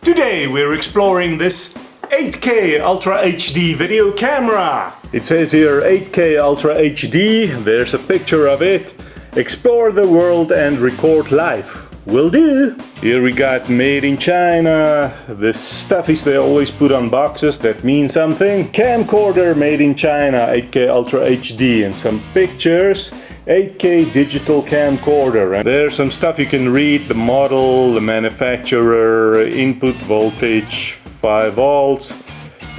Today we're exploring this 8K Ultra HD video camera. It says here 8K Ultra HD, there's a picture of it. Explore the world and record live. Will do. Here we got made in China. This stuff is they always put on boxes, that means something. Camcorder made in China, 8K Ultra HD, and some pictures. 8K digital camcorder. And there's some stuff you can read, the model, the manufacturer, input voltage, 5 volts,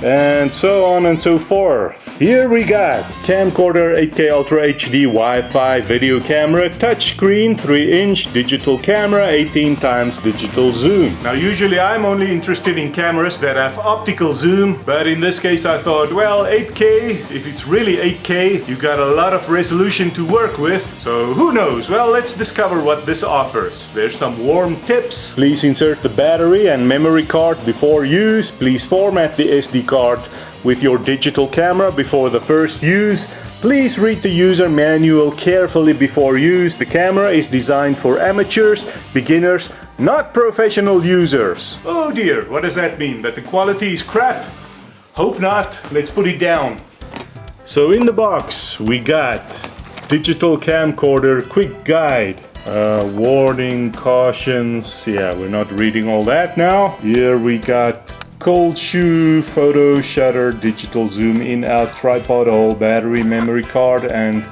and so on and so forth. Here we got Camcorder 8K Ultra HD Wi-Fi video camera, touchscreen, 3-inch digital camera, 18x digital zoom. Now usually I'm only interested in cameras that have optical zoom, but in this case I thought, well, 8K, if it's really 8K, you got a lot of resolution to work with, so who knows? Well, let's discover what this offers. There's some warm tips. Please insert the battery and memory card before use. Please format the SD card with your digital camera before the first use. Please read the user manual carefully before use. The camera is designed for amateurs, beginners, not professional users. Oh dear, what does that mean? That the quality is crap? Hope not. Let's put it down. So in the box we got digital camcorder quick guide. Warning, cautions. Yeah, we're not reading all that now. Here we got cold shoe, photo shutter, digital zoom in out, tripod hole, battery, memory card, and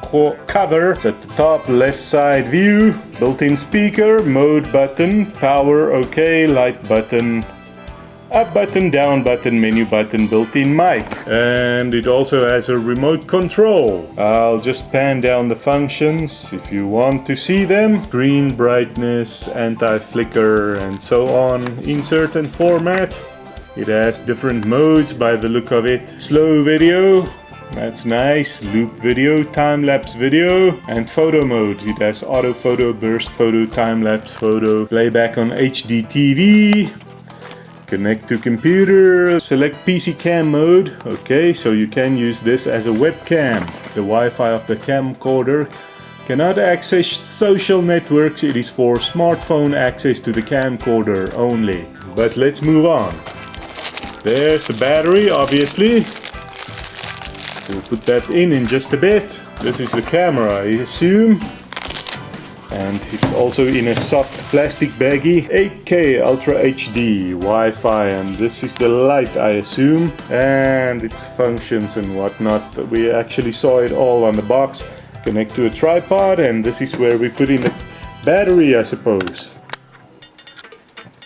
cover. It's at the top left side view. Built-in speaker, mode button, power, okay, light button, up button, down button, menu button, built-in mic. And it also has a remote control. I'll just pan down the functions if you want to see them. Screen brightness, anti-flicker, and so on. Insert and format. It has different modes by the look of it. Slow video, that's nice. Loop video, time-lapse video, and photo mode. It has auto photo, burst photo, time-lapse photo, playback on HD TV. Connect to computer, select PC cam mode. Okay, so you can use this as a webcam. The Wi-Fi of the camcorder cannot access social networks. It is for smartphone access to the camcorder only. But let's move on. There's the battery, obviously. We'll put that in just a bit. This is the camera, I assume. And it's also in a soft plastic baggie. 8K Ultra HD Wi-Fi, and this is the light, I assume. And its functions and whatnot. We actually saw it all on the box. Connect to a tripod, and this is where we put in the battery, I suppose.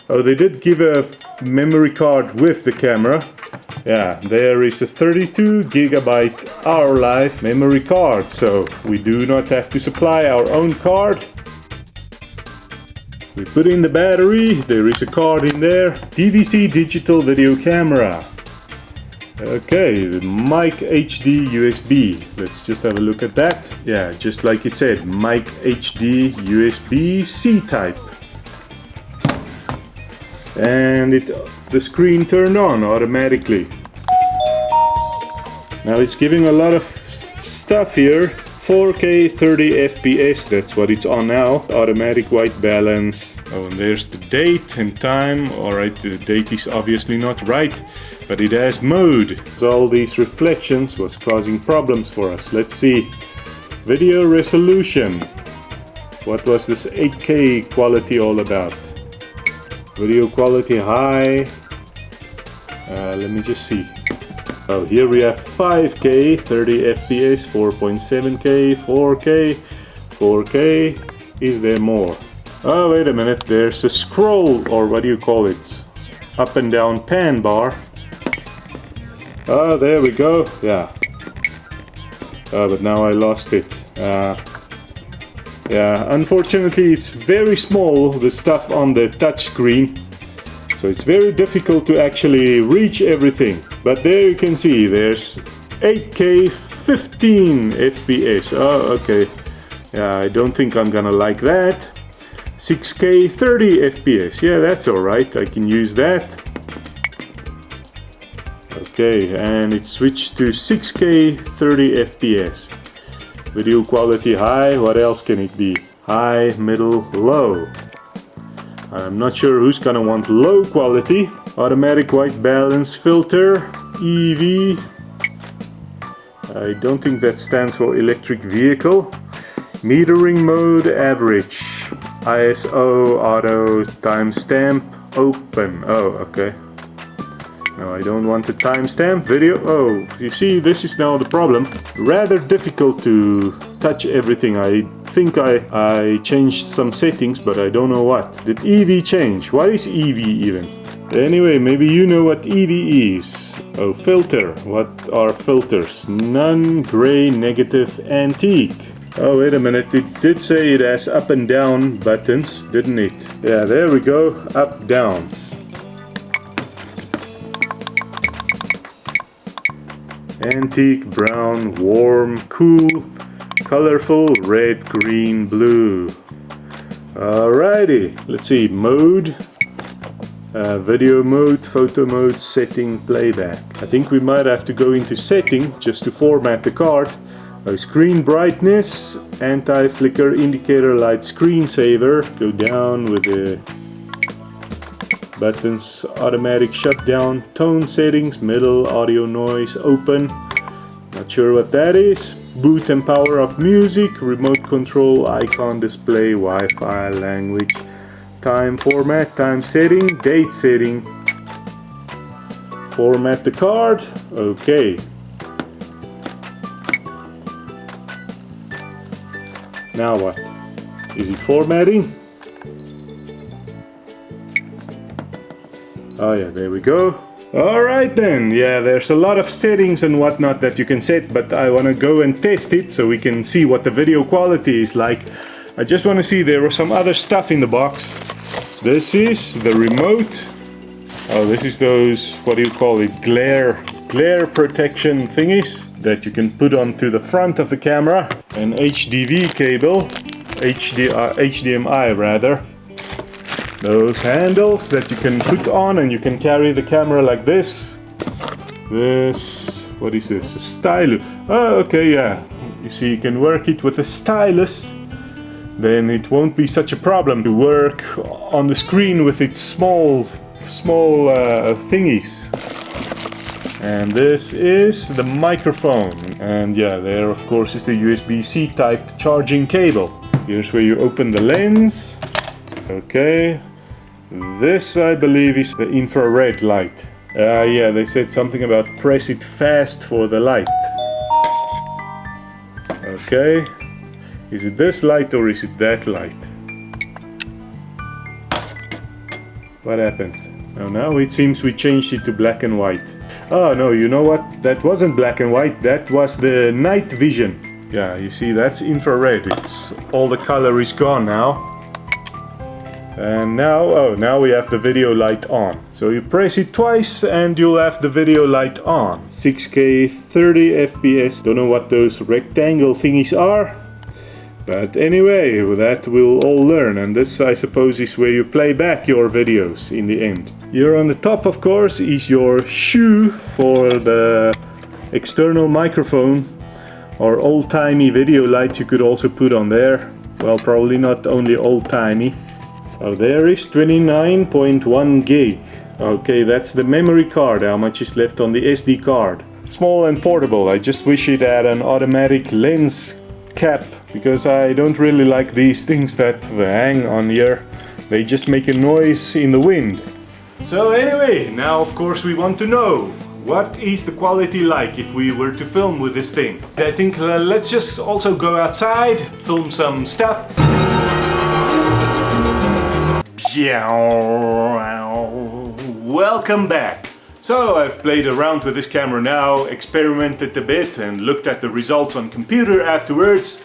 Oh, they did give a memory card with the camera. Yeah, there is a 32 gigabyte hour life memory card, so we do not have to supply our own card. We put in the battery, there is a card in there. DVC digital video camera. Okay, the mic HD USB. Let's just have a look at that. Yeah, just like it said, mic HD USB-C type. And the screen turned on automatically. Now it's giving a lot of stuff here. 4K 30 FPS, that's what it's on now. Automatic white balance. Oh, and there's the date and time. Alright, the date is obviously not right, but it has mode. So all these reflections was causing problems for us. Let's see. Video resolution. What was this 8K quality all about? Video quality high. Let me just see. Oh, here we have 5K, 30 FPS, 4.7K, 4K, 4K. Is there more? Oh, wait a minute. There's a scroll, or what do you call it? Up and down pan bar. Oh, there we go. Yeah. Oh, but now I lost it. Yeah, unfortunately it's very small, the stuff on the touch screen, so it's very difficult to actually reach everything. But there you can see there's 8K 15 FPS. Oh, okay. Yeah, I don't think I'm gonna like that. 6K 30 FPS. Yeah, that's alright, I can use that. Okay, and it switched to 6K 30 FPS. Video quality high, what else can it be? High, middle, low. I'm not sure who's gonna want low quality. Automatic white balance filter, EV. I don't think that stands for electric vehicle. Metering mode, average. ISO, auto, timestamp, open. Oh, okay. No, I don't want the timestamp. Video. Oh, you see, this is now the problem. Rather difficult to touch everything. I think I changed some settings, but I don't know what. Did EV change? What is EV even? Anyway, maybe you know what EV is. Oh, filter. What are filters? None, gray, negative, antique. Oh, wait a minute. It did say it has up and down buttons, didn't it? Yeah, there we go. Up, down. Antique, brown, warm, cool, colorful, red, green, blue. Alrighty, let's see, mode, video mode, photo mode, setting, playback. I think we might have to go into setting just to format the card. Screen brightness, anti-flicker indicator light screensaver. Go down with the buttons, automatic shutdown, tone settings, middle, audio noise, open. Not sure what that is. Boot and power of music, remote control, icon display, Wi-Fi, language, time format, time setting, date setting. Format the card. Okay. Now what? Is it formatting? Oh yeah, there we go. Alright then, yeah, there's a lot of settings and whatnot that you can set, but I want to go and test it so we can see what the video quality is like. I just want to see, there was some other stuff in the box. This is the remote. Oh, this is those, what do you call it, glare protection thingies that you can put onto the front of the camera. An HDV cable, HDMI rather. Those handles that you can put on and you can carry the camera like this. This, what is this? A stylus. Oh, okay, yeah. You see, you can work it with a stylus. Then it won't be such a problem to work on the screen with its small thingies. And this is the microphone. And yeah, there of course is the USB-C type charging cable. Here's where you open the lens. Okay. This I believe is the infrared light. Yeah, they said something about press it fast for the light. Okay. Is it this light or is it that light? What happened? Oh, now it seems we changed it to black and white. Oh no, you know what? That wasn't black and white, that was the night vision. Yeah, you see, that's infrared. It's all the color is gone now. And now, oh, now we have the video light on. So you press it twice and you'll have the video light on. 6K 30 FPS. Don't know what those rectangle thingies are. But anyway, that we'll all learn, and this I suppose is where you play back your videos in the end. Here on the top of course is your shoe for the external microphone, or old-timey video lights you could also put on there. Well, probably not only old-timey. Oh, there is 29.1 gig. Okay, that's the memory card, how much is left on the SD card. Small and portable, I just wish it had an automatic lens cap, because I don't really like these things that hang on here. They just make a noise in the wind. So anyway, now of course we want to know, what is the quality like if we were to film with this thing? I think let's just also go outside, film some stuff. Welcome back. So I've played around with this camera now, experimented a bit and looked at the results on computer afterwards.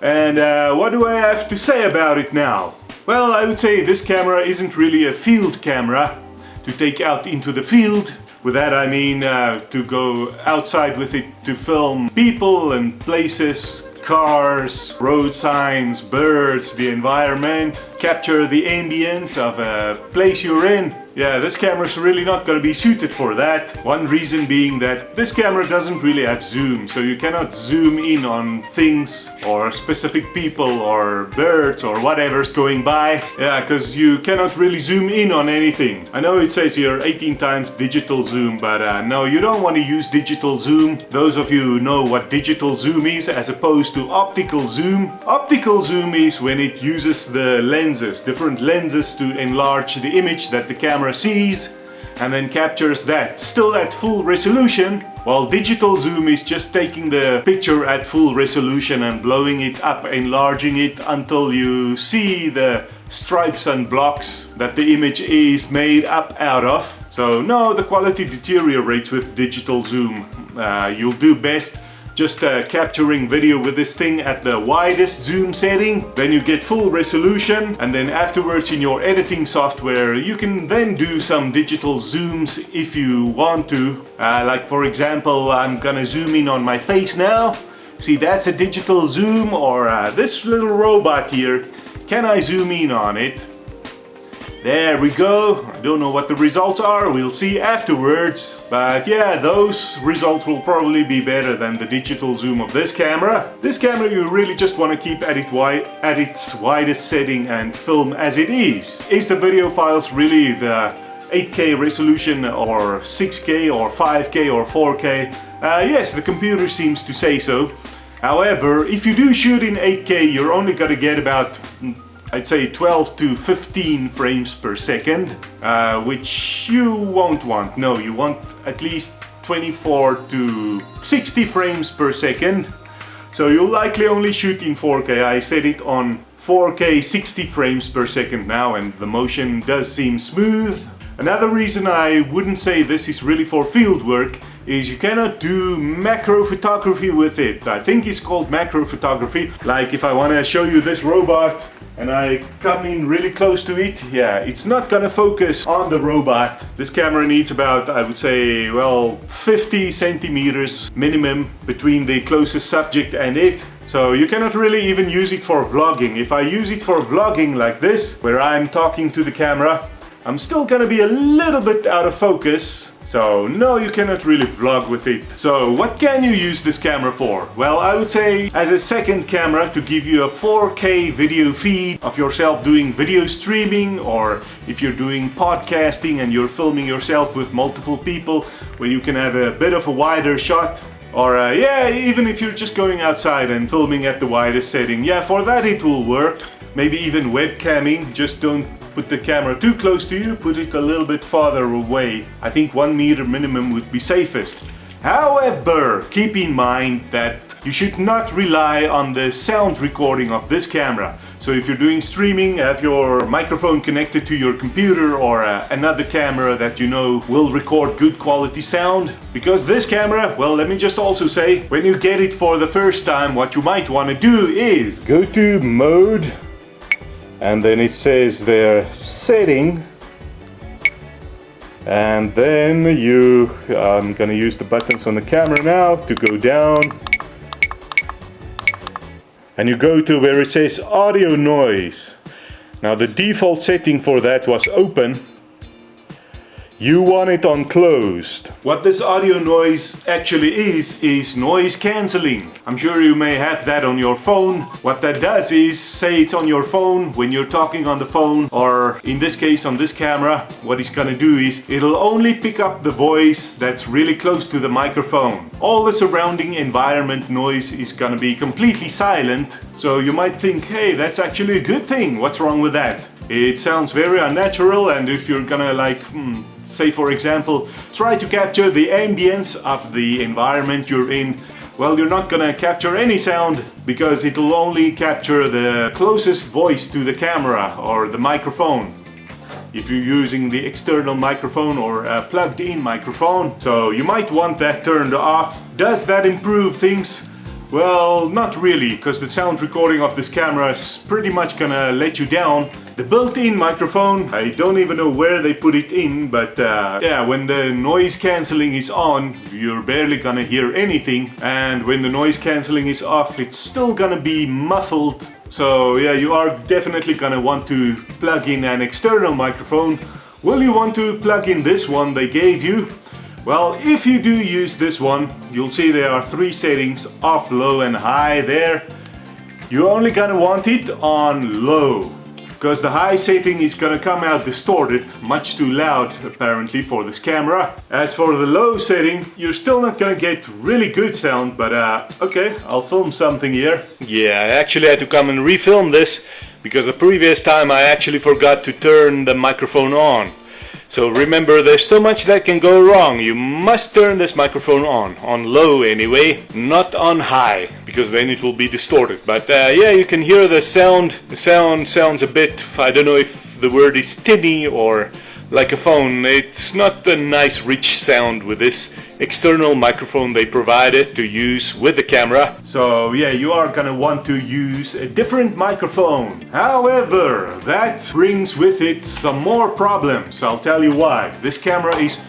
And what do I have to say about it now? Well, I would say this camera isn't really a field camera to take out into the field. With that I mean to go outside with it to film people and places, cars, road signs, birds, the environment. capture the ambience of a place you're in. Yeah, this camera is really not going to be suited for that. One reason being that this camera doesn't really have zoom, so you cannot zoom in on things or specific people or birds or whatever's going by. Yeah, because you cannot really zoom in on anything. I know it says here 18 times digital zoom, but no, you don't want to use digital zoom. Those of you who know what digital zoom is as opposed to optical zoom. Optical zoom is when it uses the lenses, different lenses to enlarge the image that the camera sees and then captures that still at full resolution, while digital zoom is just taking the picture at full resolution and blowing it up, enlarging it until you see the stripes and blocks that the image is made up out of. So no, the quality deteriorates with digital zoom. You'll do best just capturing video with this thing at the widest zoom setting, then you get full resolution, and then afterwards in your editing software you can then do some digital zooms if you want to. Like for example, I'm gonna zoom in on my face now. See, that's a digital zoom. Or this little robot here, can I zoom in on it? There we go. I don't know what the results are, we'll see afterwards. But yeah, those results will probably be better than the digital zoom of this camera. This camera you really just want to keep at its widest setting and film as it is. Is the video files really the 8K resolution or 6K or 5K or 4K? Yes, the computer seems to say so. However, if you do shoot in 8K, you're only gonna get about, I'd say 12 to 15 frames per second, which you won't want. No, you want at least 24 to 60 frames per second. So you'll likely only shoot in 4K. I set it on 4K 60 frames per second now, and the motion does seem smooth. Another reason I wouldn't say this is really for field work is you cannot do macro photography with it. I think it's called macro photography. Like if I want to show you this robot and I come in really close to it, yeah, it's not gonna focus on the robot. This camera needs about, I would say, well, 50 centimeters minimum between the closest subject and it. So you cannot really even use it for vlogging. If I use it for vlogging like this, where I'm talking to the camera, I'm still gonna be a little bit out of focus. So no, you cannot really vlog with it. So what can you use this camera for? Well, I would say as a second camera to give you a 4K video feed of yourself doing video streaming, or if you're doing podcasting and you're filming yourself with multiple people where you can have a bit of a wider shot. Or yeah, even if you're just going outside and filming at the widest setting, yeah, for that it will work. Maybe even webcamming, just don't put the camera too close to you, put it a little bit farther away. I think 1 meter minimum would be safest. However, keep in mind that you should not rely on the sound recording of this camera. So if you're doing streaming, have your microphone connected to your computer or another camera that you know will record good quality sound. Because this camera, well, let me just also say, when you get it for the first time, what you might want to do is go to mode, and then it says there setting, and then I'm gonna use the buttons on the camera now to go down, and you go to where it says audio noise. Now the default setting for that was open. You want it on closed. What this audio noise actually is noise cancelling. I'm sure you may have that on your phone. What that does is, say it's on your phone, when you're talking on the phone, or in this case on this camera, what it's gonna do is, it'll only pick up the voice that's really close to the microphone. All the surrounding environment noise is gonna be completely silent. So you might think, hey, that's actually a good thing. What's wrong with that? It sounds very unnatural, and if you're gonna like, say for example, try to capture the ambience of the environment you're in, well, you're not gonna capture any sound because it'll only capture the closest voice to the camera or the microphone. If you're using the external microphone or a plugged in microphone. So you might want that turned off. Does that improve things? Well, not really, because the sound recording of this camera is pretty much gonna let you down. The built-in microphone, I don't even know where they put it in, but yeah, when the noise cancelling is on, you're barely gonna hear anything, and when the noise cancelling is off, it's still gonna be muffled So yeah, you are definitely gonna want to plug in an external microphone. Will you want to plug in this one they gave you? Well, if you do use this one, you'll see there are 3 settings: off, low and high there. You're only gonna want it on low, because the high setting is gonna come out distorted, much too loud apparently for this camera. As for the low setting, you're still not gonna get really good sound, but okay, I'll film something here. Yeah, I actually had to come and refilm this, because the previous time I actually forgot to turn the microphone on. So remember, there's so much that can go wrong. You must turn this microphone on low anyway, not on high, because then it will be distorted. But yeah, you can hear the sound. The sound sounds a bit, I don't know if the word is tinny or like a phone. It's not a nice rich sound with this external microphone they provided to use with the camera. So yeah, you are gonna want to use a different microphone. However, that brings with it some more problems. I'll tell you why. This camera is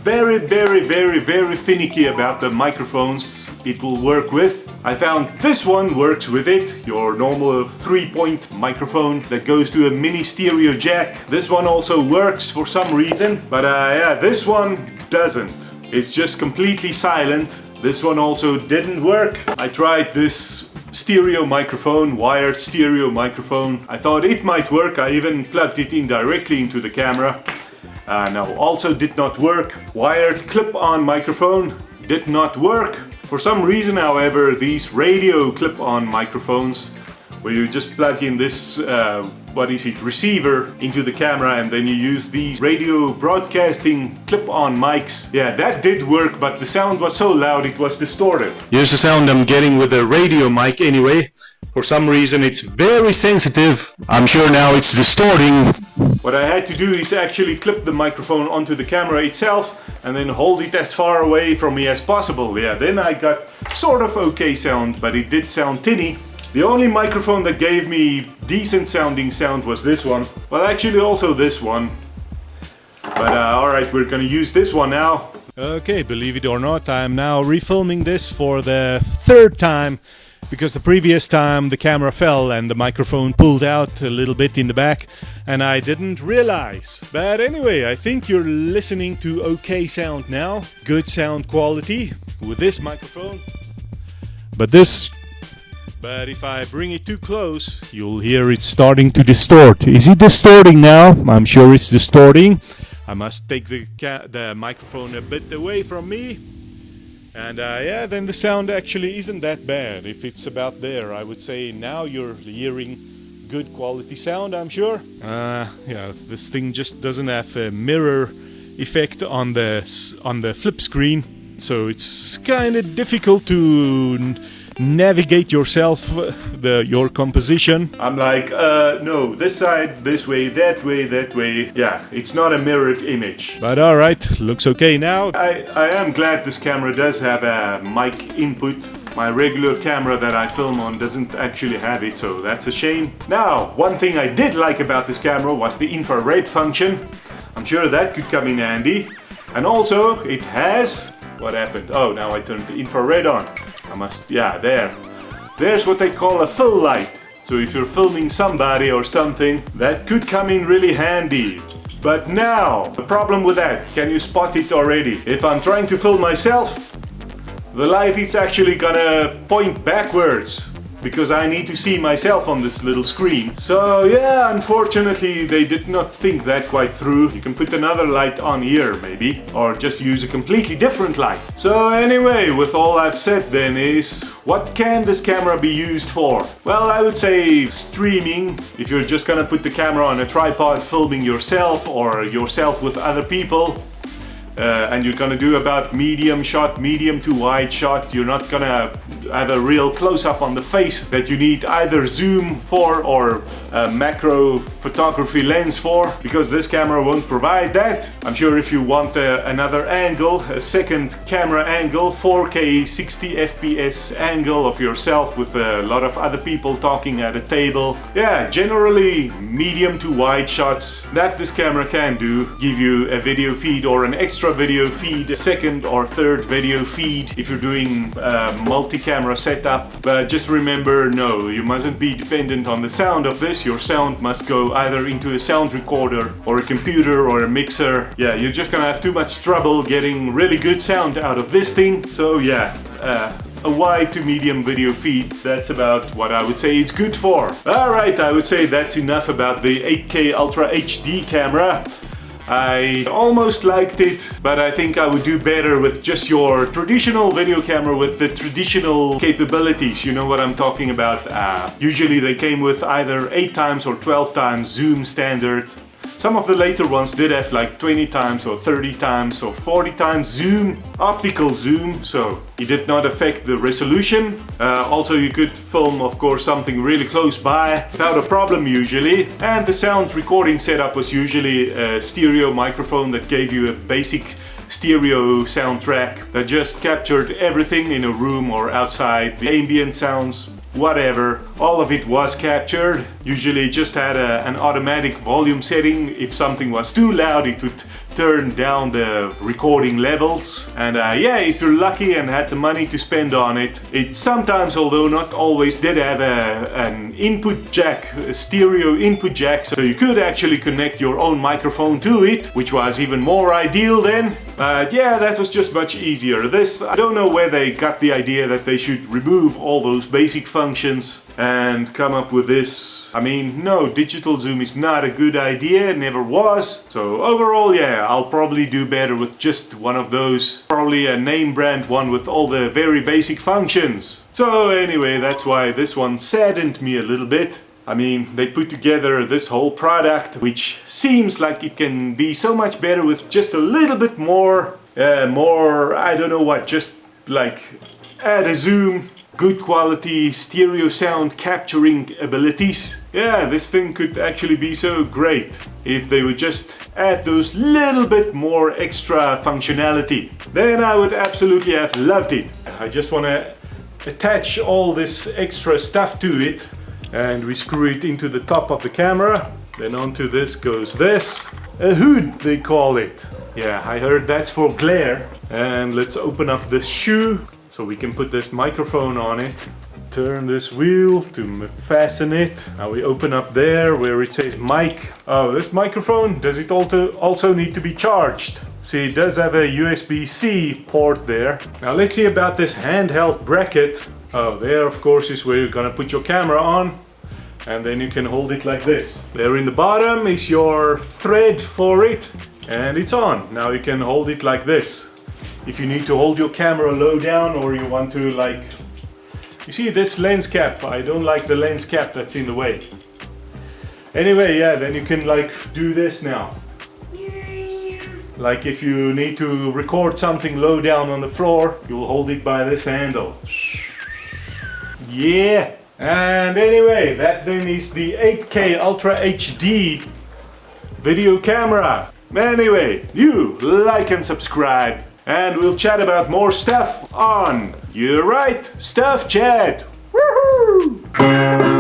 very finicky about the microphones it will work with. I found this one works with it, your normal 3-point microphone that goes to a mini stereo jack. This one also works for some reason, but yeah, this one doesn't. It's just completely silent. This one also didn't work. I tried this stereo microphone, wired stereo microphone. I thought it might work. I even plugged it in directly into the camera. No, also did not work. Wired clip-on microphone did not work. For some reason, however, these radio clip-on microphones, where you just plug in this, receiver into the camera, and then you use these radio broadcasting clip-on mics. Yeah, that did work, but the sound was so loud it was distorted. Here's the sound I'm getting with a radio mic anyway. For some reason it's very sensitive. I'm sure now it's distorting. What I had to do is actually clip the microphone onto the camera itself and then hold it as far away from me as possible. Yeah, then I got sort of okay sound, but it did sound tinny. The only microphone that gave me decent sounding sound was this one. Well, actually also this one. But alright, we're gonna use this one now. Okay, believe it or not, I'm now refilming this for the 3rd time, because the previous time the camera fell and the microphone pulled out a little bit in the back and I didn't realize. But anyway, I think you're listening to okay sound now. Good sound quality with this microphone. But if I bring it too close, you'll hear it starting to distort. Is it distorting now? I'm sure it's distorting. I must take the microphone a bit away from me. And yeah, then the sound actually isn't that bad. If it's about there, I would say now you're hearing good quality sound, I'm sure. Yeah, this thing just doesn't have a mirror effect on the flip screen, so it's kind of difficult to navigate yourself your composition. I'm like, no, this side, this way, that way, that way. Yeah, it's not a mirrored image. But alright, looks okay now. I am glad this camera does have a mic input. My regular camera that I film on doesn't actually have it, so that's a shame. Now, one thing I did like about this camera was the infrared function. I'm sure that could come in handy. And also, it has... What happened? Oh, now I turned the infrared on. Yeah, there's what they call a fill light. So if you're filming somebody or something, that could come in really handy. But now, the problem with that, can you spot it already? If I'm trying to film myself, the light is actually gonna point backwards, because I need to see myself on this little screen. So yeah, unfortunately they did not think that quite through. You can put another light on here maybe, or just use a completely different light. So anyway, with all I've said then is, what can this camera be used for? Well, I would say streaming. If you're just gonna put the camera on a tripod filming yourself or yourself with other people, and you're gonna do about medium shot, medium to wide shot. You're not gonna have a real close-up on the face that you need either zoom for or a macro photography lens for, because this camera won't provide that. I'm sure if you want another angle, a second camera angle, 4K 60 FPS angle of yourself with a lot of other people talking at a table. Yeah, generally medium to wide shots that this camera can do, give you a video feed or an extra extra video feed, a second or third video feed if you're doing multi-camera setup. But just remember, no, you mustn't be dependent on the sound of this. Your sound must go either into a sound recorder or a computer or a mixer. Yeah, you're just gonna have too much trouble getting really good sound out of this thing. So yeah, a wide to medium video feed, that's about what I would say it's good for. Alright, I would say that's enough about the 8K Ultra HD camera. I almost liked it, but I think I would do better with just your traditional video camera with the traditional capabilities. You know what I'm talking about. Usually they came with either 8 times or 12 times zoom standard. Some of the later ones did have like 20 times or 30 times or 40 times zoom, optical zoom, so it did not affect the resolution. Also you could film, of course, something really close by without a problem usually. And the sound recording setup was usually a stereo microphone that gave you a basic stereo soundtrack that just captured everything in a room or outside, the ambient sounds, whatever, all of it was captured. Usually just had an automatic volume setting. If something was too loud, it would turn down the recording levels. And yeah, if you're lucky and had the money to spend on it, it sometimes, although not always, did have an input jack, a stereo input jack, so you could actually connect your own microphone to it, which was even more ideal then. But yeah, that was just much easier. This, I don't know where they got the idea that they should remove all those basic functions and come up with this. I mean, no, digital zoom is not a good idea, never was. So overall, yeah, I'll probably do better with just one of those, probably a name brand one with all the very basic functions. So anyway, that's why this one saddened me a little bit. I mean, they put together this whole product, which seems like it can be so much better with just a little bit more, I don't know what, just like add a zoom, good quality stereo sound capturing abilities. Yeah, this thing could actually be so great if they would just add those little bit more extra functionality. Then I would absolutely have loved it. I just want to attach all this extra stuff to it, and we screw it into the top of the camera. Then onto this goes this, a hood they call it. Yeah, I heard that's for glare. And let's open up this shoe so we can put this microphone on it. Turn this wheel to fasten it. Now we open up there where it says mic. Oh, this microphone, does it also need to be charged? See, it does have a USB-C port there. Now let's see about this handheld bracket. Oh, there of course is where you're gonna put your camera on, and then you can hold it like this. There in the bottom is your thread for it, and it's on. Now you can hold it like this. If you need to hold your camera low down, or you want to, like, you see this lens cap, I don't like the lens cap that's in the way. Anyway, yeah, then you can like do this now. Like if you need to record something low down on the floor, you'll hold it by this handle. Yeah! And anyway, that then is the 8K Ultra HD video camera. Anyway, you like and subscribe, and we'll chat about more stuff on, you're right, Stuff Chat. Woohoo!